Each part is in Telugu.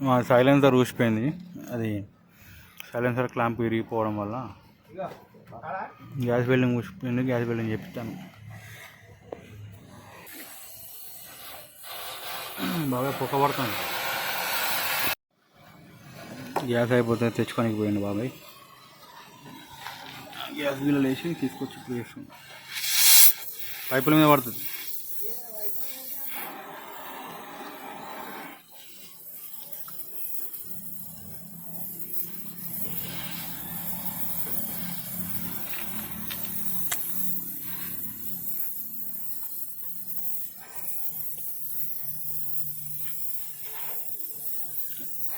మా సైలెన్సర్ ఊసిపోయింది. అది సైలెన్సర్ క్లాంప్ విరిగిపోవడం వల్ల గ్యాస్ వెల్డింగ్ ఊసిపోయింది. గ్యాస్ వెల్డింగ్ చేపిస్తాను. బాగా పొగ పడుతుంది. గ్యాస్ అయిపోతే తెచ్చుకోనికి పోయింది బాబాయ్. గ్యాస్ బిల్లు వేసి తీసుకొచ్చి ఇప్పుడు చేస్తుంది. పైపుల మీద పడుతుంది.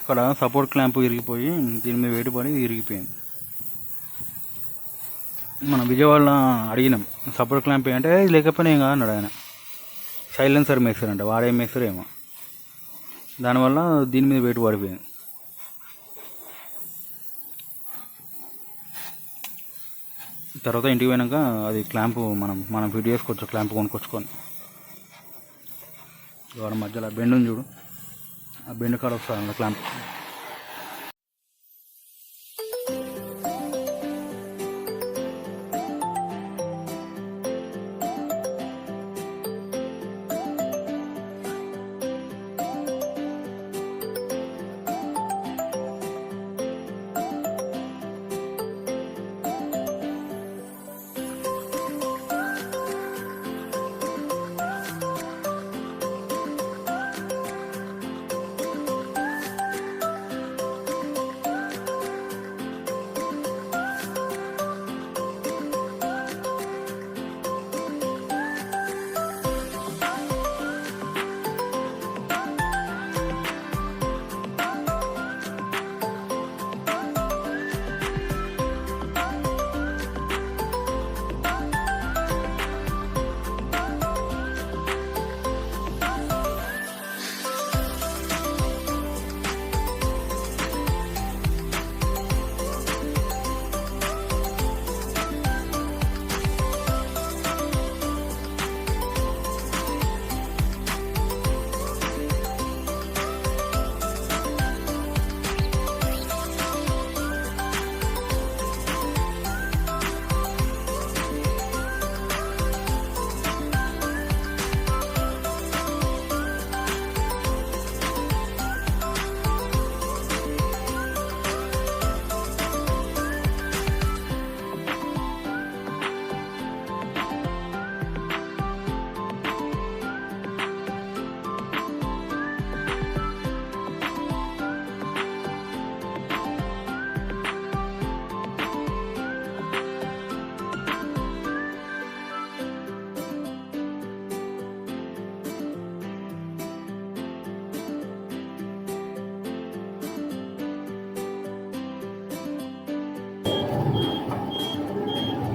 అక్కడ సపోర్ట్ క్లాంప్ విరిగిపోయి దీని మీద వేడి పడి విరిగిపోయింది. మనం విజయవాడలో అడిగినాం సపోర్ట్ క్లాంప్ అంటే లేకపోయినా ఏం కాదన్నాడు ఆయన. సైలెన్సర్ మేస్తారు అంట, వాడేం మేస్తారు ఏమో. దానివల్ల దీని మీద వేడి పడిపోయింది. తర్వాత ఇంటికి పోయినాక అది క్లాంపు మనం ఫిట్ చేసుకోవచ్చు. క్లాంప్ కొనుక్కొచ్చుకొని వాడ మధ్యలో బెండ్ ఉంది చూడు, ఆ బెండ్ కాడ వస్తుంది క్లాంప్.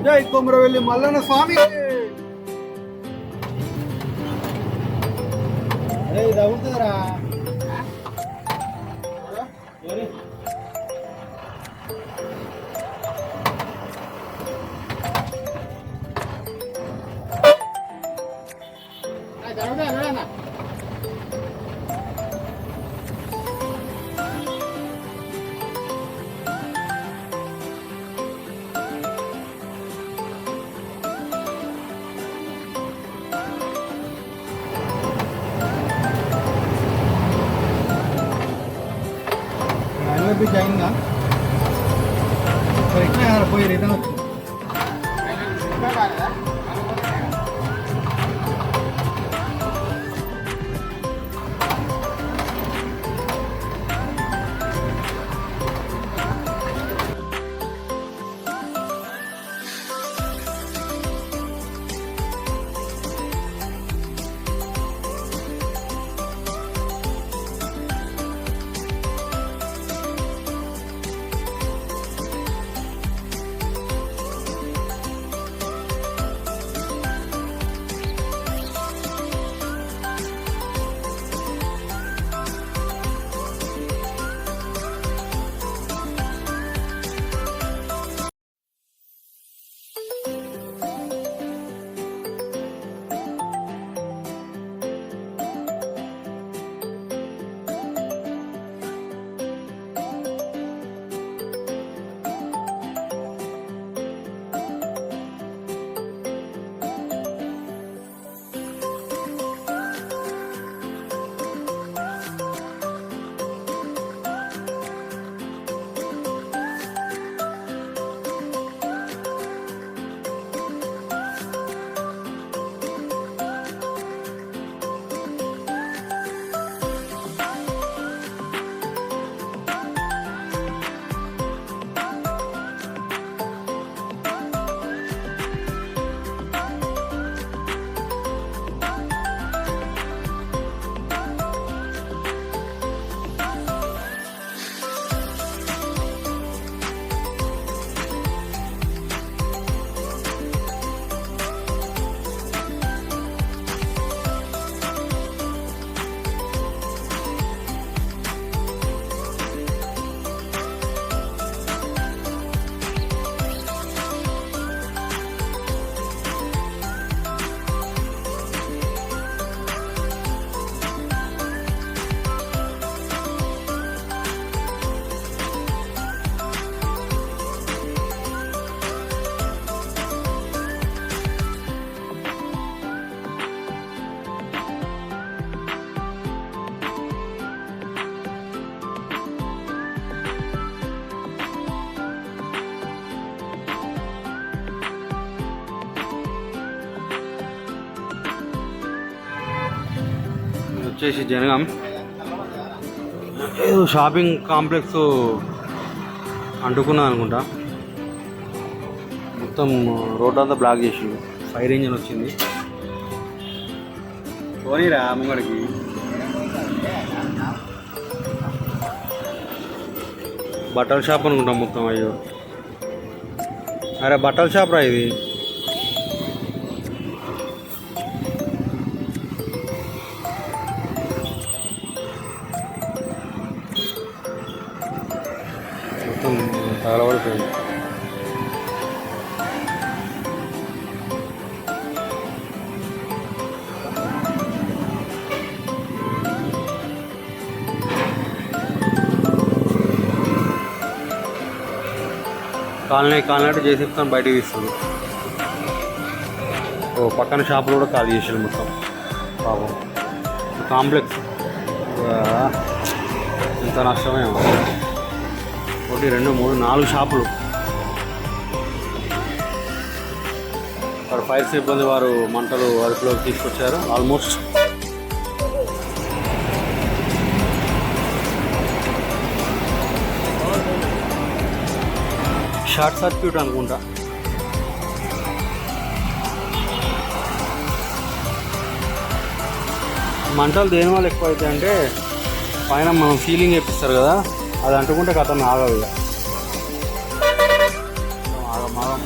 జై కొమరవెల్లి మల్లన్న స్వామి. తగ్గుతుందిరా जाएगा तो इतना यार कोई रिटर्न వచ్చేసి జనగాం ఏదో షాపింగ్ కాంప్లెక్స్ అంటుకున్నది అనుకుంటా. మొత్తం రోడ్ అంతా బ్లాక్ చేసింది. ఫైర్ ఇంజిన్ వచ్చింది. పోనీరా ముంగడికి. బట్టల షాప్ అనుకుంటాం మొత్తం. అయ్యో అరే బట్టల షాప్ రా ఇది. మొత్తం తగలబడిపోయింది. కాలనట్టు చేసేస్తాను బయటకు తీస్తుంది. ఓ పక్కన షాపులు కూడా ఖాళీ చేసాడు మొత్తం. పాపం కాంప్లెక్స్ ఇంత నష్టమే. 1 2 3 4 షాపులు. వారు ఫైర్ సిబ్బంది వారు మంటలు అదుపులోకి తీసుకొచ్చారు. ఆల్మోస్ట్ షార్ట్ సర్క్యూట్ అనుకుంటా. మంటలు దేని వల్ల ఎక్కువ అవుతాయి అంటే పైన మనం సీలింగ్ వేపిస్తారు కదా, అది అంటుకుంటే కథను ఆగదు. ఇక ఆగమాగం.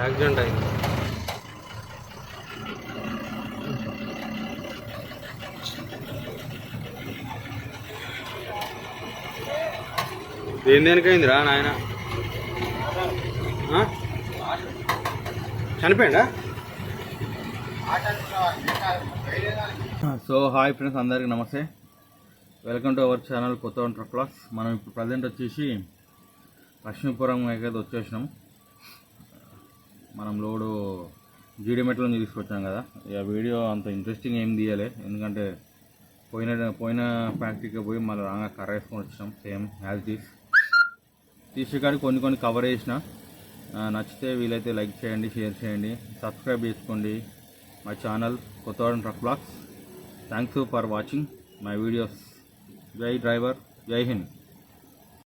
యాక్సిడెంట్ అయింది. దేనికైందిరా నాయన? చనిపోయిందా? సో హాయ్ ఫ్రెండ్స్, అందరికీ నమస్తే. వెల్కమ్ టు అవర్ ఛానల్ కొత్త వంట ప్లస్. మనం ఇప్పుడు ప్రజెంట్ వచ్చేసి లక్ష్మీపురం అయితే వచ్చేసినాం. మనం లోడు జీడిమెట్ల నుంచి తీసుకొచ్చాం కదా. ఇక వీడియో అంత ఇంట్రెస్టింగ్ ఏం తీయలే, ఎందుకంటే పోయిన ఫ్యాక్టరీకి పోయి మళ్ళీ రాగా కర్ర వేసుకొని వచ్చినాం. సేమ్ యాజ్ తీసే కాడి కొన్ని కవర్ చేసిన. నచ్చితే వీలైతే లైక్ చేయండి, షేర్ చేయండి, సబ్స్క్రైబ్ చేసుకోండి my channel Kothavada truck vlogs. Thanks for watching my videos. జై డ్రైవర్, జై హింద్.